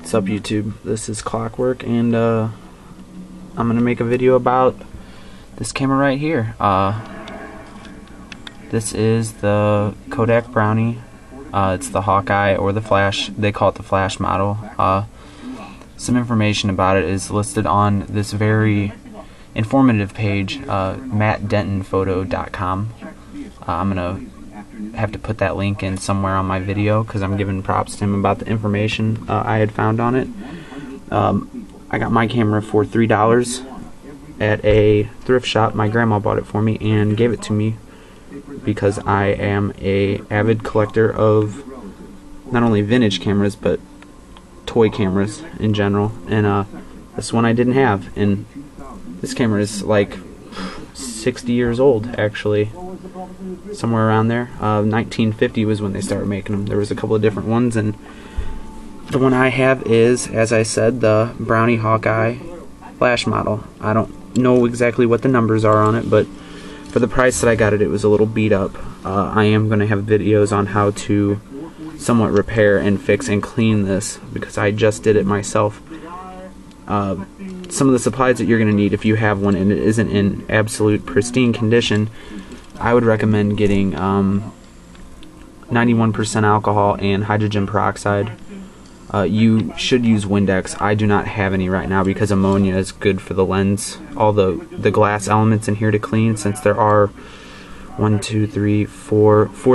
What's up, YouTube? This is Clockwork, and I'm gonna make a video about this camera right here. This is the Kodak Brownie. It's the Hawkeye, or the Flash. They call it the Flash model. Some information about it is listed on this very informative page, mattdentonphoto.com. I'm gonna have to put that link in somewhere on my video because I'm giving props to him about the information I had found on it. I got my camera for $3 at a thrift shop. My grandma bought it for me and gave it to me because I am a avid collector of not only vintage cameras but toy cameras in general, and this one I didn't have, and this camera is like 60 years old actually, somewhere around there. 1950 was when they started making them. There was a couple of different ones, and the one I have is, as I said, the Brownie Hawkeye Flash model. I don't know exactly what the numbers are on it, but for the price that I got it, it was a little beat up. I am going to have videos on how to somewhat repair and fix and clean this because I just did it myself. Some of the supplies that you're going to need if you have one and it isn't in absolute pristine condition, I would recommend getting 91% alcohol and hydrogen peroxide. You should use Windex. I do not have any right now because ammonia is good for the lens, all the glass elements in here to clean, since there are 4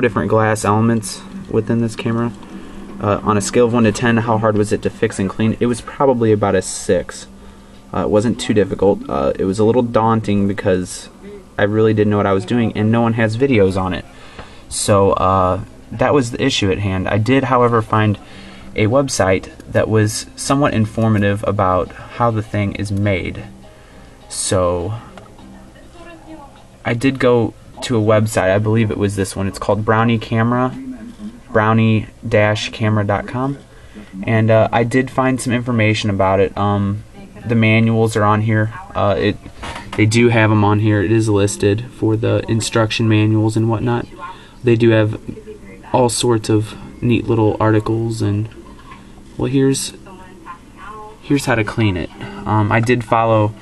different glass elements within this camera. On a scale of 1 to 10, how hard was it to fix and clean? It was probably about a 6. It wasn't too difficult. It was a little daunting because I really didn't know what I was doing, and no one has videos on it. So that was the issue at hand. I did, however, find a website that was somewhat informative about how the thing is made. So I did go to a website. I believe it was this one. It's called Brownie Camera, brownie-camera.com, and I did find some information about it. The manuals are on here. They do have them on here. It is listed for the instruction manuals and whatnot. They do have all sorts of neat little articles, and well, here's how to clean it. I did follow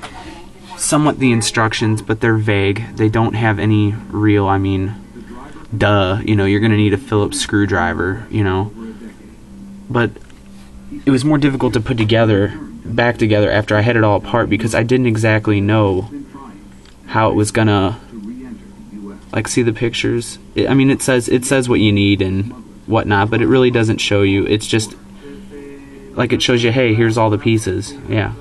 somewhat the instructions, but they're vague. They don't have any real, I mean, duh, you know, you're gonna need a Phillips screwdriver, you know. But it was more difficult to put back together after I had it all apart because I didn't exactly know how it was gonna, like, see the pictures. I mean, it says what you need and whatnot, but it really doesn't show you. It's just like it shows you, hey, here's all the pieces, yeah.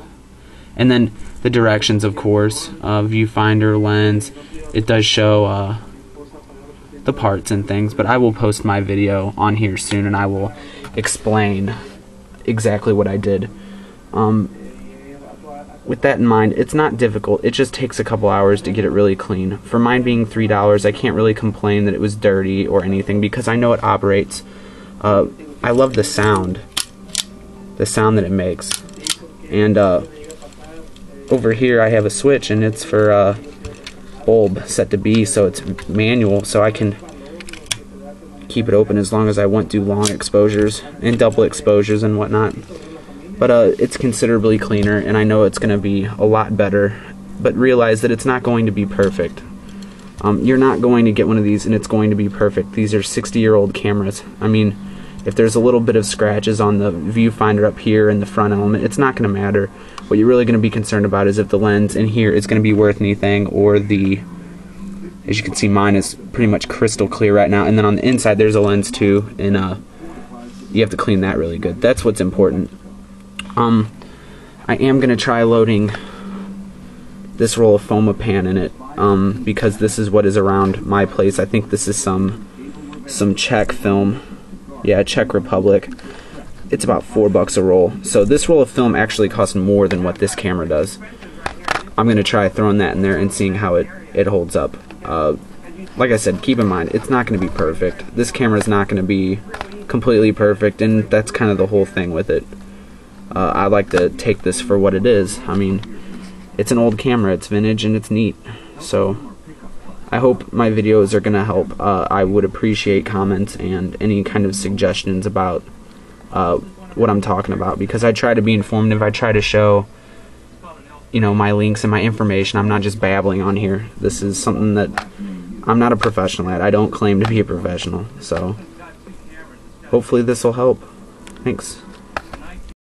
And then the directions, of course, viewfinder, lens. It does show the parts and things, but I will post my video on here soon and I will explain exactly what I did. With that in mind, it's not difficult. It just takes a couple hours to get it really clean. For mine being $3, I can't really complain that it was dirty or anything because I know it operates. I love the sound that it makes. And over here I have a switch, and it's for bulb set to B, so it's manual, so I can keep it open as long as I want to, long exposures and double exposures and whatnot. But it's considerably cleaner, and I know it's going to be a lot better, but realize that it's not going to be perfect. You're not going to get one of these and it's going to be perfect. These are 60-year-old cameras. I mean, if there's a little bit of scratches on the viewfinder up here in the front element, it's not going to matter. What you're really going to be concerned about is if the lens in here is going to be worth anything, or the, as you can see, mine is pretty much crystal clear right now, and then on the inside there's a lens too, and you have to clean that really good. That's what's important. I am going to try loading this roll of Fomapan in it, because this is what is around my place. I think this is some Czech film. Yeah, Czech Republic. It's about $4 a roll. So this roll of film actually costs more than what this camera does. I'm going to try throwing that in there and seeing how it holds up. Like I said, keep in mind, it's not going to be perfect. This camera is not going to be completely perfect, and that's kind of the whole thing with it. I like to take this for what it is. I mean, it's an old camera, it's vintage, and it's neat. So I hope my videos are going to help. I would appreciate comments and any kind of suggestions about what I'm talking about, because I try to be informative. I try to show, you know, my links and my information. I'm not just babbling on here. This is something that I'm not a professional at. I don't claim to be a professional. So hopefully this will help. Thanks.